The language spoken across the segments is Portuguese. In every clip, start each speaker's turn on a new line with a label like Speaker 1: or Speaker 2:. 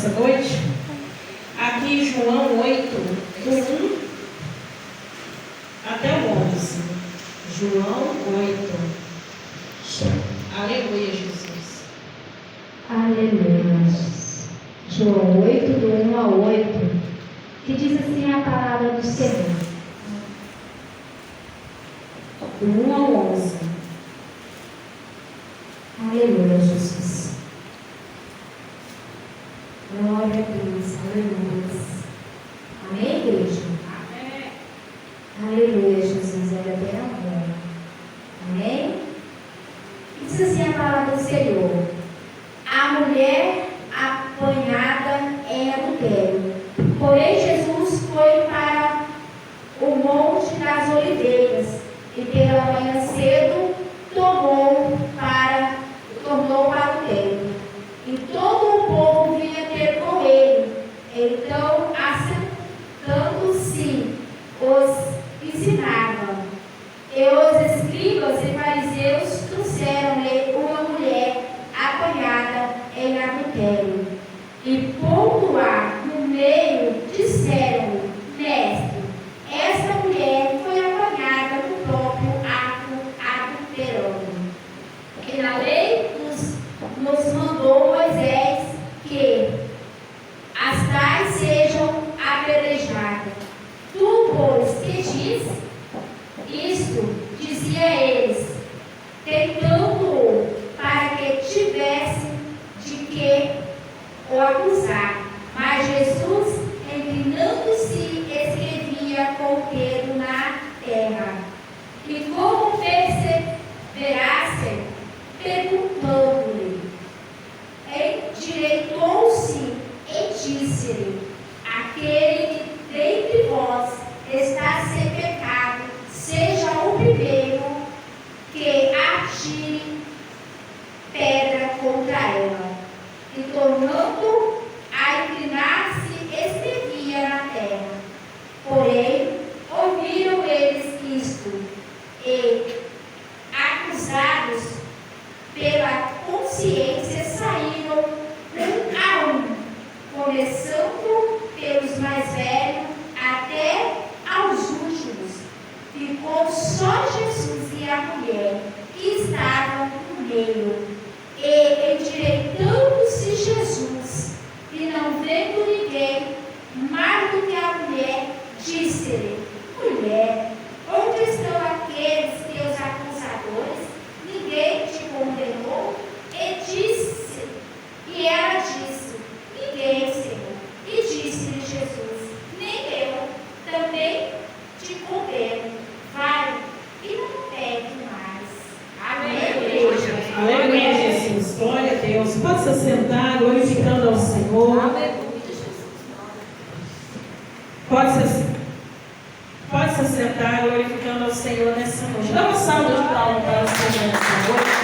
Speaker 1: nessa noite. Aqui João 8, do 1 até o 11. João 8. Aleluia, Jesus.
Speaker 2: Aleluia. João 8, do 1 ao 8, que diz assim a palavra do Senhor.
Speaker 1: Do 1 ao 11.
Speaker 2: Aleluia, Jesus. Glória a Deus. Aleluia. Amém, igreja?
Speaker 1: Amém.
Speaker 2: Aleluia, Jesus. Era bem amor. Amém? E diz assim a palavra do Senhor. A mulher apanhada em adultério. Porém, Jesus foi para o Monte das Oliveiras e pela manhã cedo tornou para o templo. E todo o povo vinha ter com ele. Então, assentando-se, os ensinava. E os escribas e fariseus trouxeram-lhe uma mulher apanhada em adultério. E pondo-a no meio, disseram-lhe: Mestre, esta mulher foi apanhada no próprio ato adulterando. E na lei nos mandou Moisés que as tais sejam apedrejadas. Tu, pois, que diz? Isto dizia eles, tentando-o para que tivesse de que o acusar. Mas Jesus, inclinando-se, escrevia com o dedo na terra. E como perseverasse, perguntando-lhe, endireitou-se e disse-lhe: aquele que dentre vós está sem pecado, seja o primeiro que atire pedra contra ela. E tornando a inclinar-se, escrevia na terra. Porém, ouviram eles isto, e, acusados pela consciência, saíram um a um, começando pelos mais velhos até aos últimos. Ficou só Jesus e a mulher que estavam no meio. E endireitando-se Jesus, e não vendo ninguém mais do que a mulher, disse-lhe: mulher, onde estão aqueles teus acusadores? Ninguém te condenou? E ela disse: ninguém, Senhor. E disse-lhe Jesus: nem eu também te condeno. Vai e não peque mais. Amém.
Speaker 1: Aleluia, Jesus. Glória a Deus. Pode se sentar, glorificando ao Senhor.
Speaker 2: Aleluia, Jesus.
Speaker 1: Pode se sentar, glorificando ao Senhor nessa noite. Dá uma salva de palmas para o Senhor nessa noite.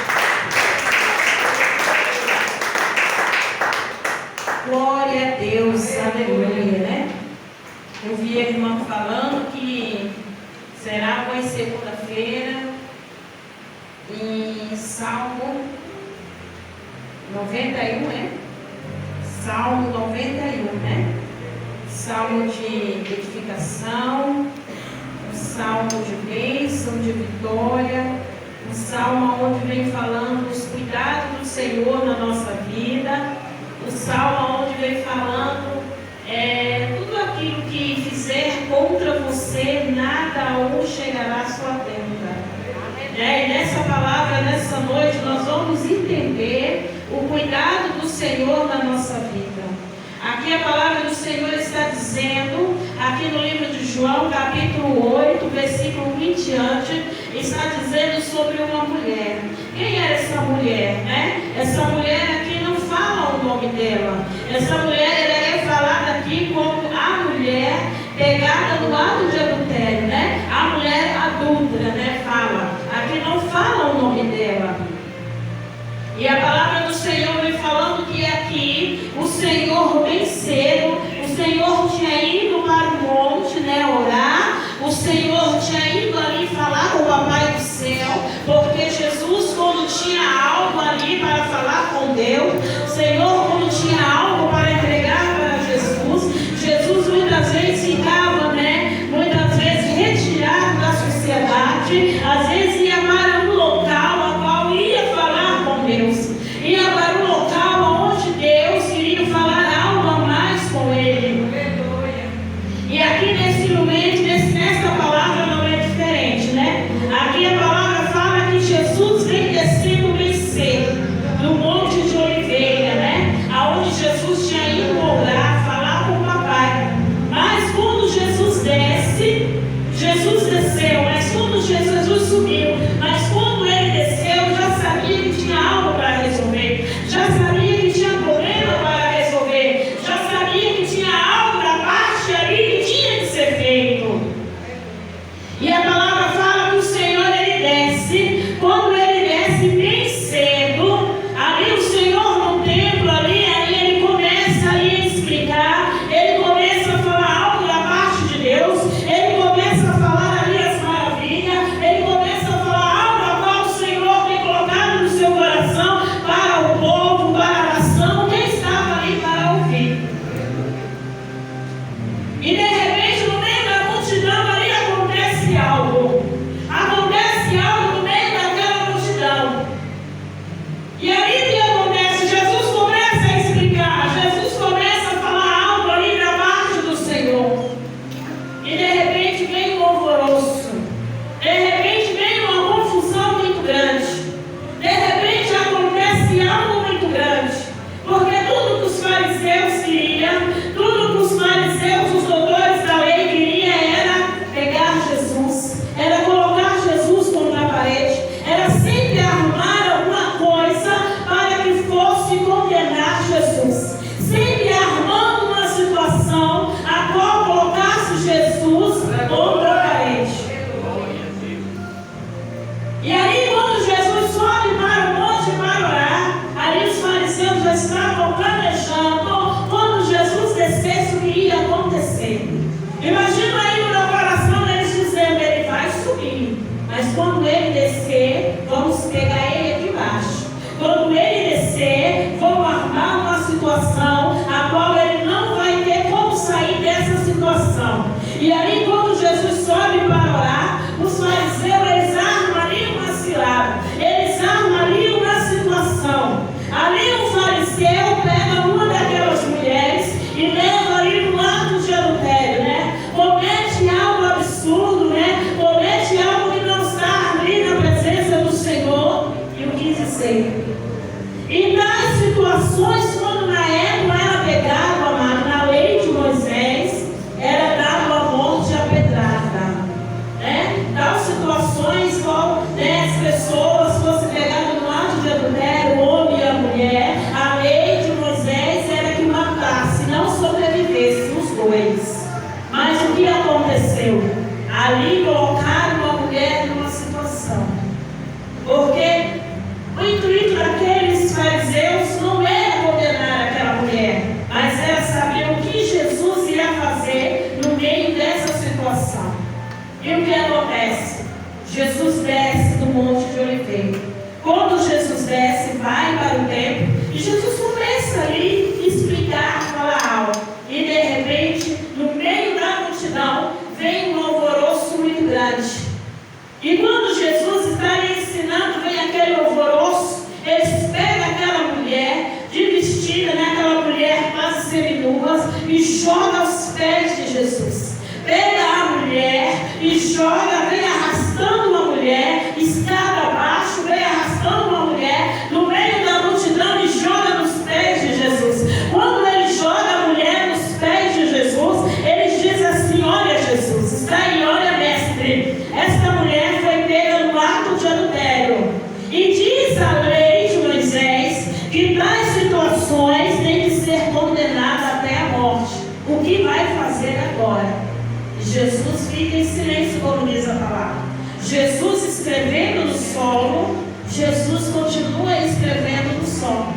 Speaker 1: Glória a Deus. Aleluia, né? Eu vi a irmã falando que será amanhã segunda-feira em Salmo 91, né? Salmo 91, né? Salmo de edificação, um salmo de bênção, de vitória, um salmo onde vem falando dos cuidados do Senhor na nossa vida, um salmo onde vem falando tudo aquilo que fizer contra você, nada ou chegará à sua tenda. E nessa palavra, nessa noite, nós vamos entender o cuidado do Senhor na nossa vida. Aqui a palavra do Senhor está dizendo, aqui no livro de João, capítulo 8, versículo 20 em diante, está dizendo sobre uma mulher. Quem era essa mulher, né? Essa mulher aqui não fala o nome dela. Essa mulher, ela é falada aqui como a mulher pegada no ato de adultério, né? A mulher adúltera, né? Fala. Aqui não fala o nome dela. E a palavra do Senhor vem falando que aqui o Senhor bem cedo, o Senhor tinha ido para o monte, né, orar, o Senhor tinha ido ali falar com o Papai do céu, porque Jesus, quando tinha algo ali para falar com Deus, o Senhor, quando tinha algo para entregar já estavam planejando quando Jesus descesse o que ia acontecer. Imagina aí no coração eles dizendo: ele vai subir, mas quando ele descer, vamos pegar ele aqui embaixo. Quando ele descer, vamos armar uma situação a qual ele não vai ter como sair dessa situação. E aí, quando Jesus sobe para orar, os fariseus, eles armam ali uma cilada, eles armam ali uma situação. Ali o fariseu pega uma daquelas mulheres e leva ali no ato de adultério, né? Comete algo absurdo, né? Comete algo que não está ali na presença do Senhor. E o quis dizer. E nas situações, quando na época era pegado, amado, na lei de Moisés, era dado a morte à pedrada, né? Tal situações, qual, né, as pessoas fossem pegadas no ato de adultério, o homem e a mulher, a lei de Moisés era que matasse, não sobrevivesse os dois. Mas o que aconteceu? Ali colocaram a mulher numa situação. Porque o intuito daqueles fariseus não era condenar aquela mulher, mas era saber o que Jesus ia fazer no meio dessa situação. E o que acontece? Jesus desce do Monte de Oliveira. Quando Jesus desce, vai para o templo, e Jesus começa ali a explicar, falar algo. E de repente, no meio da multidão, vem um alvoroço muito grande. E quando Jesus está ali ensinando, vem aquele alvoroço, eles pegam aquela mulher de vestida, né, aquela mulher quase seminuas, e joga aos pés de Jesus. Pega a mulher e joga, vem arrastando uma mulher, escada abaixo, vem arrastando uma mulher no meio da multidão e joga nos pés de Jesus. Quando ele joga a mulher nos pés de Jesus, ele diz assim: olha Jesus, está aí, olha mestre, esta mulher foi pega no ato de adultério. E diz a lei de Moisés que nas situações tem que ser condenada até a morte. O que vai fazer agora? Jesus fica em silêncio, como diz a palavra. Jesus escrevendo no solo, Jesus continua escrevendo no solo.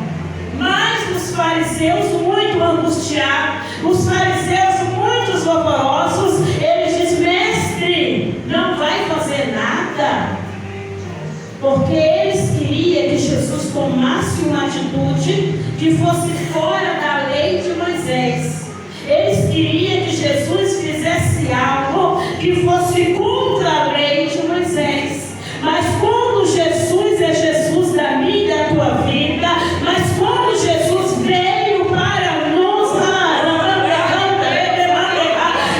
Speaker 1: Mas os fariseus muito angustiados, os fariseus muito vaporosos, eles dizem: mestre, não vai fazer nada. Porque eles queriam que Jesus tomasse uma atitude que fosse fora da lei de Moisés. Eles queriam que Jesus fizesse algo que fosse contra a lei de Moisés. Mas quando Jesus é Jesus da minha e da tua vida, mas quando Jesus veio para nos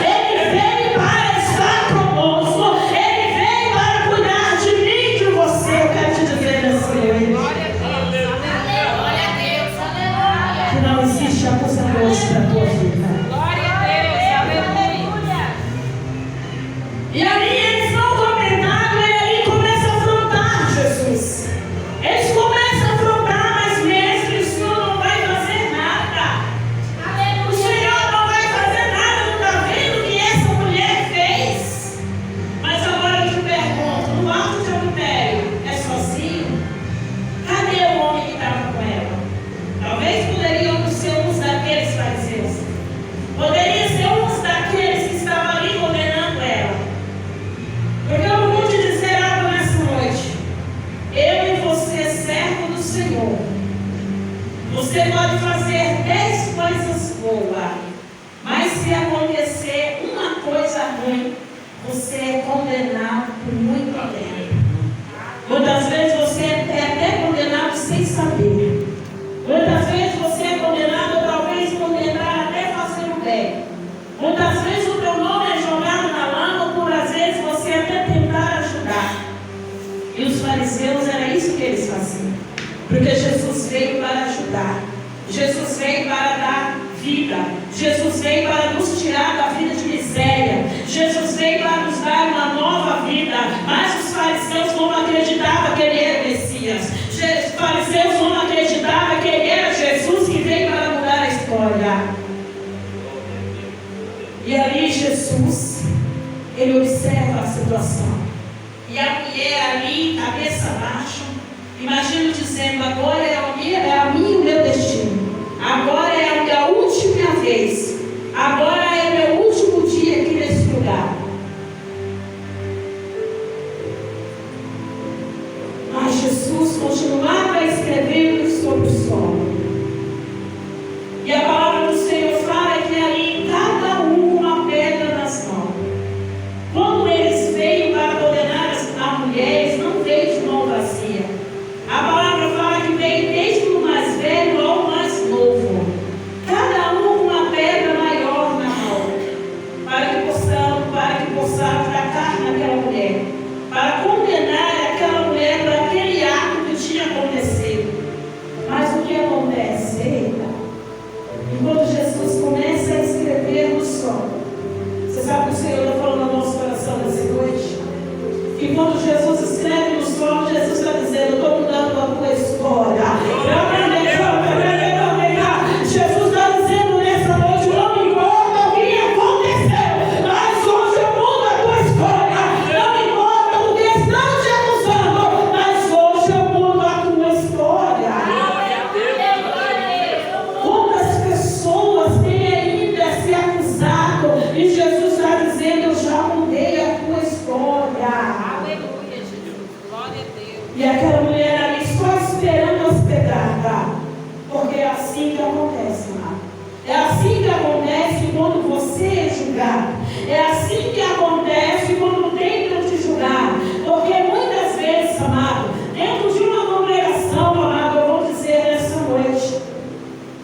Speaker 1: ele veio para estar conosco, ele veio para cuidar de mim e de você. Eu quero te dizer nessa noite. Glória a Deus, aleluia. Que não existe acusadores para a tua vida. E aí eles não comentaram, e aí começa a afrontar Jesus. Eles começam a afrontar, mas mestre, o Senhor não vai fazer nada. O Senhor não vai fazer nada, não está vendo o que essa mulher fez? Mas agora eu te pergunto, no ato de adultério, é sozinho? Cadê o homem que estava com ela? Talvez poderiam ser uns daqueles fariseus. Poderia ser uns daqueles que estavam ali condenando ela. Porque eu vou te dizer algo nessa noite. Eu e você, servo do Senhor, você pode fazer 10 coisas boas, mas se acontecer uma coisa ruim, você é condenado por muito tempo. Muitas vezes você é até condenado sem saber. Muitas vezes você é condenado, talvez condenar até fazer o bem. Muitas vezes o teu nome é jogado na lama, por às vezes você até tentar ajudar. E os fariseus era isso que eles faziam. Porque Jesus veio para ajudar. Jesus veio para dar vida. Jesus veio para nos tirar da vida de miséria. Jesus veio para nos dar uma nova vida. Mas os fariseus não acreditavam que ele era Messias. Os fariseus não acreditavam que ele era Jesus que veio para mudar a história. E ali Jesus, ele observa a situação. E a mulher ali, cabeça baixa, imagino dizendo: agora é a minha e o meu destino. Agora é a última vez. Agora é meu último dia aqui nesse lugar. Mas Jesus continuava escrevendo sobre o solo. E a palavra do Senhor fala que ali cada um com uma pedra nas mãos. Quando eles veio para condenar as mulheres, não veio de mão vazia. A palavra fala que veio desde o mais velho ao mais novo. Cada um com uma pedra maior na mão. Para que possam atacar naquela mulher. Para condenar aquela mulher por aquele ato que tinha acontecido. Mas o que acontece? Eita! Enquanto Jesus começa a escrever no solo, você sabe que o Senhor está falando no nosso coração nessa noite? Que quando Jesus escreve no solo, Jesus está dizendo: eu estou mudando a tua história. Jesus está dizendo nessa noite: não importa o que aconteceu, mas hoje eu mudo a tua história. Não importa o que estão te acusando, mas hoje eu mudo a tua história. Quantas pessoas têm ainda se acusado e Jesus está dizendo: eu já mudei a tua história.
Speaker 3: Aleluia, Jesus. Glória a Deus.
Speaker 1: E aquela mulher ali só esperando as pedradas. Porque é assim que acontece, amado. É assim que acontece quando você é julgado. É assim que acontece quando tentam te julgar. Porque muitas vezes, amado, dentro de uma congregação, amado, eu vou dizer nessa noite,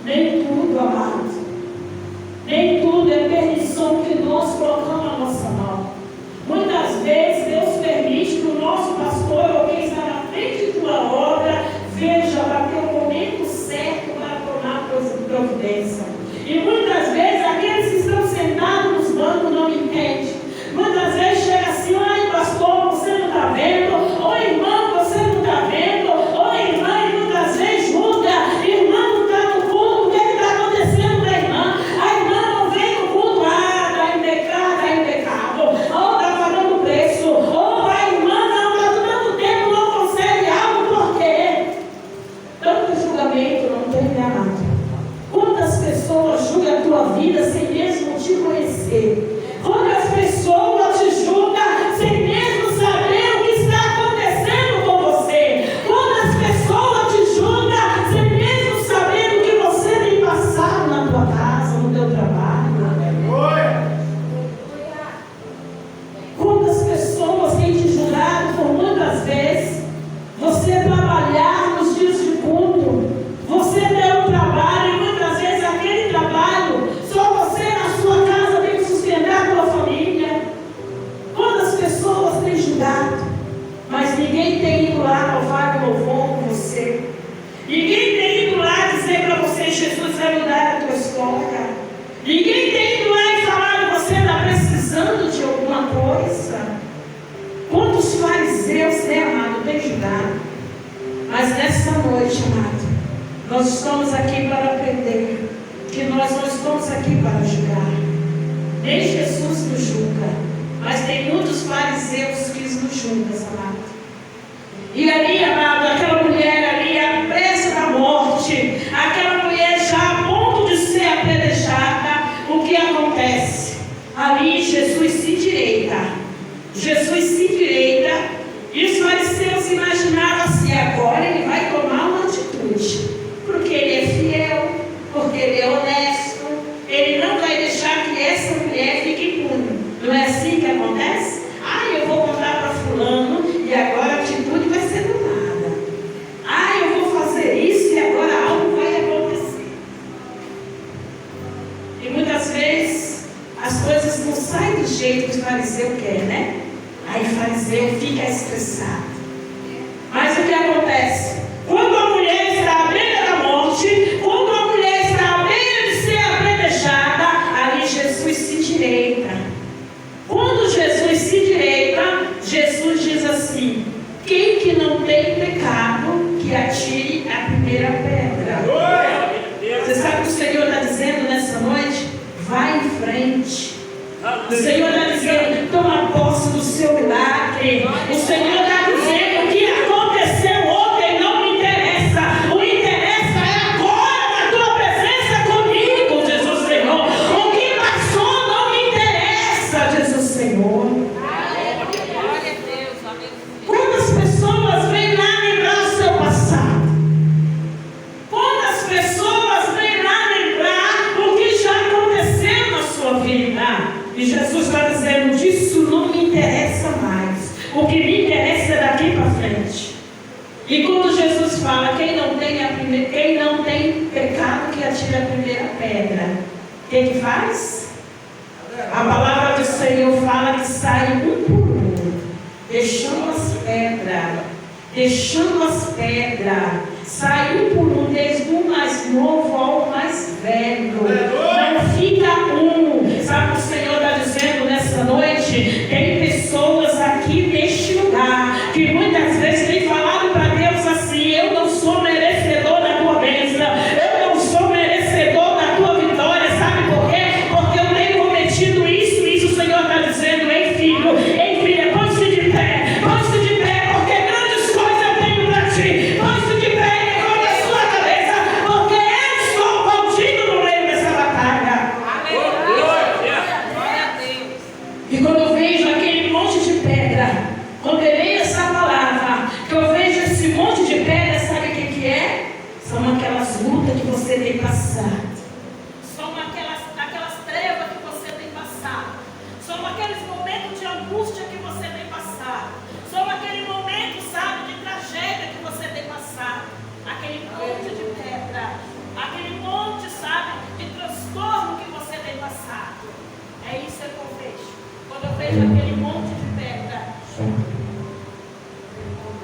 Speaker 1: nem tudo, amado, nem tudo é permissão que nós colocamos na nossa mão. Muitas vezes Deus permite que o nosso pastor ou quem está na frente de uma obra veja para ter o momento certo para tomar providência. E muitas vezes aqueles que estão sentados nos bancos não entendem. Muitas vezes chega assim: ai pastor, você não está vendo? Ou irmão, você não está vendo? Ou irmã, e muitas vezes julga: irmã não está no culto, o que está acontecendo com a irmã? A irmã não vem no culto, está impecável, ou está pagando preço, ou a irmã não está tanto tempo, não consegue algo, por quê? Tanto julgamento não tem nada. Quantas pessoas julgam a tua vida sem mesmo te conhecer? Quantas pessoas te julgam sem mesmo saber o que está acontecendo com você? Quantas pessoas te julgam sem mesmo saber o que você tem passado na tua casa, no teu trabalho? Quantas pessoas têm te julgado por muitas vezes você trabalhar nos dias de culto? Você ter um trabalho e muitas vezes aquele trabalho só você na sua casa tem que sustentar a tua família. Quantas pessoas têm julgado, mas ninguém tem ido lá louvar o louvor com você. Ninguém tem ido lá dizer para você: Jesus vai mudar a tua história. Ninguém tem ido lá e falar que você está precisando de alguma coisa. Quantos fariseus, né, amado, têm julgado? Mas nessa noite, amado, nós estamos aqui para aprender que nós não estamos aqui para julgar. Nem Jesus nos julga, mas tem muitos fariseus que nos julgam, amado. E ali, amado, aquela mulher ali, a presa da morte, aquela mulher já a ponto de ser apedrejada, o que acontece? Ali Jesus se direita. Jesus se direita e os fariseus imaginavam assim: agora ele vai tomar uma atitude. Porque ele é fiel, porque ele é honesto, ele não vai deixar que essa mulher fique impune. Não é assim que acontece? Eu vou contar para fulano e agora a atitude vai ser do nada. Eu vou fazer isso e agora algo vai acontecer. E muitas vezes as coisas não saem do jeito que o fariseu quer, né? Aí o fariseu fica estressado. Mas o que acontece? Quando a mulher está à beira da morte, quando a mulher está à beira de ser apedrejada, ali Jesus se direita. Quando Jesus se direita, Jesus diz assim: quem que não tem pecado, que atire a primeira pedra. Você sabe o que o Senhor está dizendo nessa noite? Vai em frente. O Senhor está dizendo: toma posse do seu milagre. O Senhor está dizendo: o que aconteceu ontem não me interessa. O interessa é agora na tua presença. E quando Jesus fala, quem não tem pecado que atire a primeira pedra, o que faz? A palavra do Senhor fala que sai um por um, deixando as pedras, sai um por um, desde o mais novo ao mais velho. Não fica um. Sabe o que o Senhor está dizendo nessa noite? Tem pessoas aqui neste lugar que muitas vezes têm falado para Deus assim: eu não sou merecedor da tua bênção, eu não sou merecedor da tua vitória. Sabe por quê? Porque eu tenho cometido isso. O Senhor está dizendo: ei filha, põe-se de pé, porque grandes coisas eu tenho para ti. Põe-se de pé e levante a sua cabeça, porque eu estou contigo no meio dessa batalha.
Speaker 3: Aleluia! Glória a Deus!
Speaker 1: E quando eu vejo aquele monte de pedra, quando eu leio essa palavra, que eu vejo esse monte de pedra, sabe o que é? São aquelas lutas que você tem passado. São aquelas trevas que você tem passado. São aqueles momentos de angústia que você tem passado. São aquele momento, sabe, de tragédia que você tem passado. Aquele monte de pedra. Aquele monte, sabe, de transtorno que você tem passado. É isso que eu vejo. Quando eu vejo aquele monte de pedra.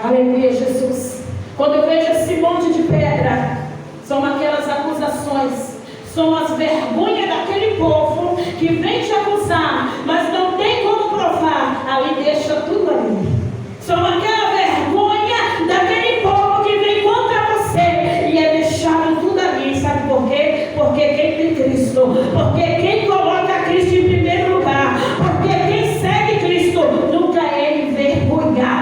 Speaker 1: Aleluia, Jesus. Quando eu vejo esse monte de pedra, são aquelas acusações, são as vergonhas daquele povo que vem te acusar, mas não tem como provar. Ali deixa tudo ali. São aquela vergonha daquele povo que vem contra você e é deixado tudo ali. Sabe por quê? Porque quem tem Cristo, porque quem coloca Cristo em primeiro lugar, porque quem segue Cristo nunca é envergonhado.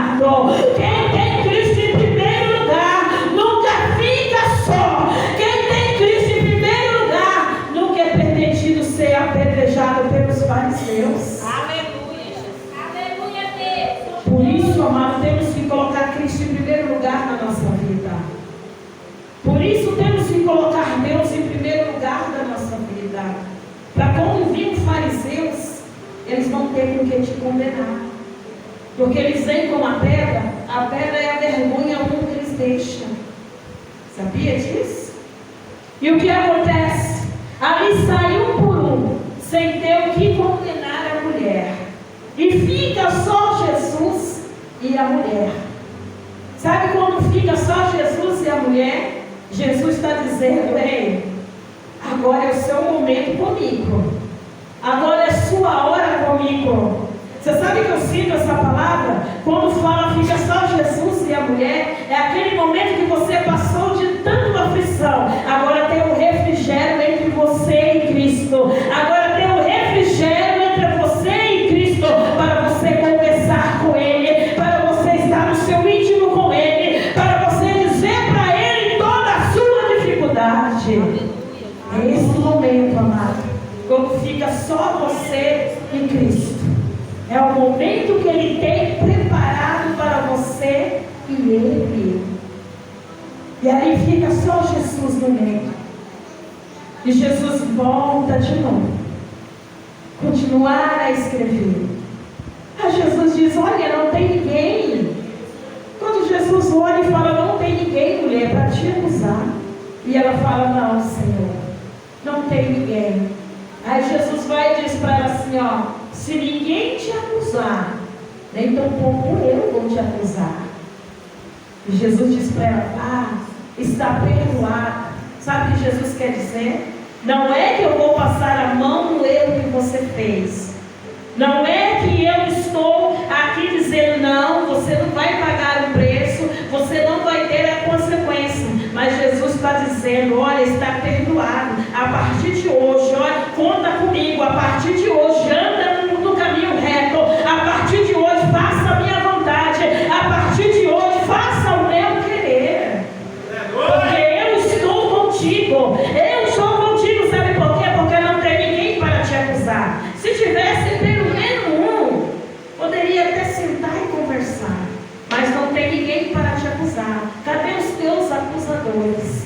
Speaker 1: Quem tem Cristo em primeiro lugar nunca fica só. Quem tem Cristo em primeiro lugar nunca é permitido ser apedrejado pelos fariseus.
Speaker 3: Aleluia, Jesus!
Speaker 2: Aleluia, Deus.
Speaker 1: Por isso, amado, temos que colocar Cristo em primeiro lugar na nossa vida. Por isso temos que colocar Deus em primeiro lugar da nossa vida. Para quando virem fariseus, eles vão ter com que te condenar. Porque eles vêm com a pedra é a vergonha que eles deixam. Sabia disso? E o que acontece? Ali sai um por um, sem ter o que condenar a mulher. E fica só Jesus e a mulher. Sabe quando fica só Jesus e a mulher? Jesus está dizendo: ei, agora é o seu momento comigo. Agora é sua hora comigo. Você sabe que eu sinto essa palavra? Quando fala fica só Jesus e a mulher, é aquele momento que você passou de tanta aflição. Agora tem um refrigério entre você e Cristo. Agora tem um refrigério entre você e Cristo, para você conversar com Ele, para você estar no seu íntimo com Ele, para você dizer para Ele toda a sua dificuldade. É esse momento, amado, quando fica só você e Cristo. É o momento que Ele tem preparado para você e Ele. E aí fica só Jesus no meio. E Jesus volta de novo. Continuar a escrever. Aí Jesus diz: olha, não tem ninguém. Quando Jesus olha e fala: não tem ninguém, mulher, para te acusar. E ela fala: não, Senhor, não tem ninguém. Aí Jesus vai e diz para ela assim: ó, se ninguém te acusar, nem tampouco eu vou te acusar. E Jesus diz para ela: está perdoada. Sabe o que Jesus quer dizer? Não é que eu vou passar a mão no erro que você fez. Não é que eu estou aqui dizendo: não, você não vai pagar o preço, você não vai ter a consequência. Mas Jesus está dizendo: olha, está perdoado. A partir de hoje, olha, conta comigo. A partir de hoje, anda no caminho reto. A partir de hoje, faça a minha vontade. A partir de hoje, faça o meu querer. Porque eu estou contigo. Eu estou contigo, sabe por quê? Porque não tem ninguém para te acusar. Se tivesse pelo menos um, poderia até sentar e conversar. Mas não tem ninguém para te acusar. Cadê os teus acusadores?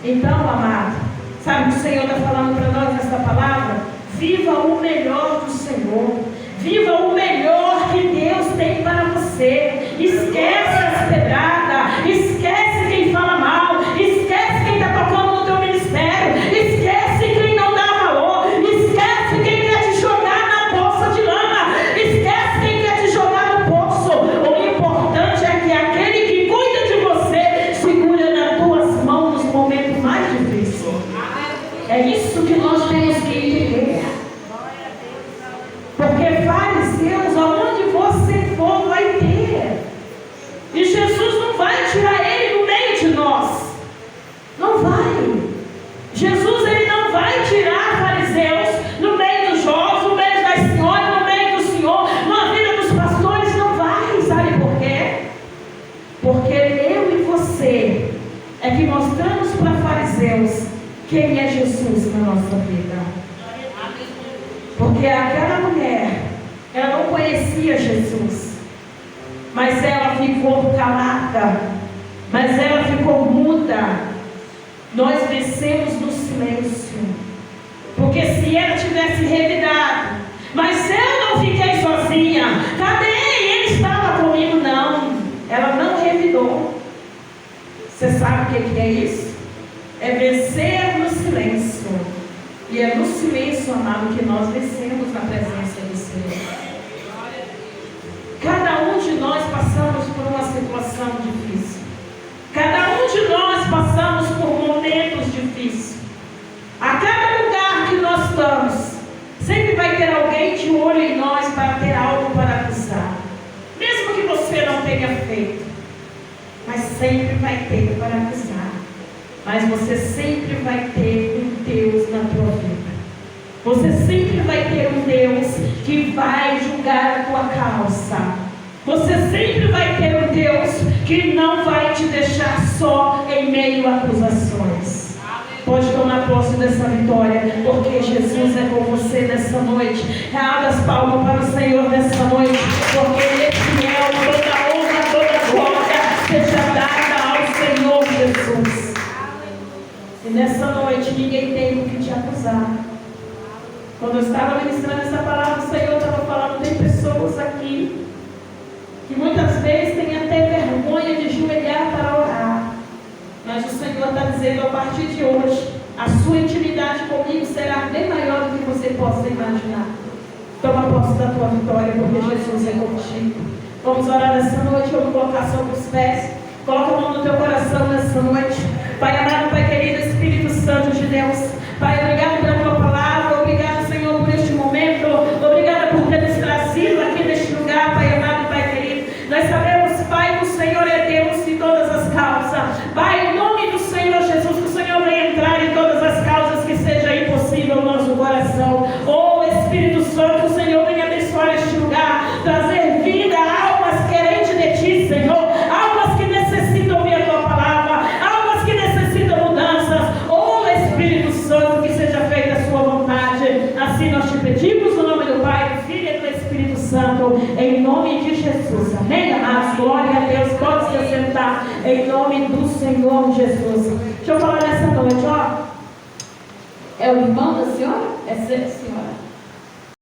Speaker 1: Então, amado, sabe o que o Senhor está falando para nós nessa palavra? Viva o melhor do Senhor. Viva o melhor que Deus tem para você. Esquece as pedradas. é que mostramos para fariseus quem é Jesus na nossa vida. Porque aquela mulher, ela não conhecia Jesus, mas ela ficou calada, mas ela ficou muda. Nós vencemos no silêncio, porque se ela tivesse revidado, mas eu não fiquei sozinha, cadê? Ele estava comigo, não. Ela não revidou. Você sabe o que é isso? É vencer no silêncio. E é no silêncio, amado, que nós vencemos na presença do Senhor. Cada um de nós passamos por uma situação difícil. Cada um de nós passamos por momentos difíceis. A cada lugar que nós estamos, sempre vai ter alguém de olho em nós para ter algo para acusar. Mesmo que você não tenha feito, mas sempre vai ter para acusar. Mas você sempre vai ter um Deus na tua vida. Você sempre vai ter um Deus que vai julgar a tua causa. Você sempre vai ter um Deus que não vai te deixar só em meio a acusações. Pode tomar posse dessa vitória, porque Jesus é com você nessa noite. Abra as palmas para o Senhor nessa noite, porque Ele é fiel. Toda honra, toda glória seja dada ao Senhor Jesus. E nessa noite ninguém tem o que te acusar. Quando eu estava ministrando essa palavra, o Senhor estava falando, tem pessoas aqui que muitas vezes têm até vergonha de joelhar para orar. Mas o Senhor está dizendo, a partir de hoje, a sua intimidade comigo será bem maior do que você possa imaginar. Toma posse da tua vitória, porque Jesus é contigo. Vamos orar nessa noite, vamos colocar sobre os pés. Coloca a mão no teu coração nessa noite. Pai amado, Pai querido, Espírito Santo de Deus. Pai, obrigado pela tua palavra. Obrigado, Senhor, por este momento. Obrigado por ter nos trazido aqui neste lugar, Pai amado, Pai querido. Nós sabemos, Pai, que o Senhor é Deus em todas as causas. Pai, em nome do Senhor Jesus, que o Senhor venha entrar em todas as causas que seja impossível no nosso coração. Oh, Espírito Santo, o Senhor venha abençoar este lugar, trazer vida a almas querentes de Ti, Senhor. Almas que necessitam ouvir a Tua palavra, almas que necessitam mudanças. Oh, Espírito Santo, que seja feita a Sua vontade. Assim nós te pedimos no nome do Pai, do Filho e do Espírito Santo, em nome de Jesus. Amém, amados? Glória a Deus. Pode se assentar em nome do Senhor Jesus. Deixa eu falar nessa noite, ó. É o irmão da senhora? É a senhora?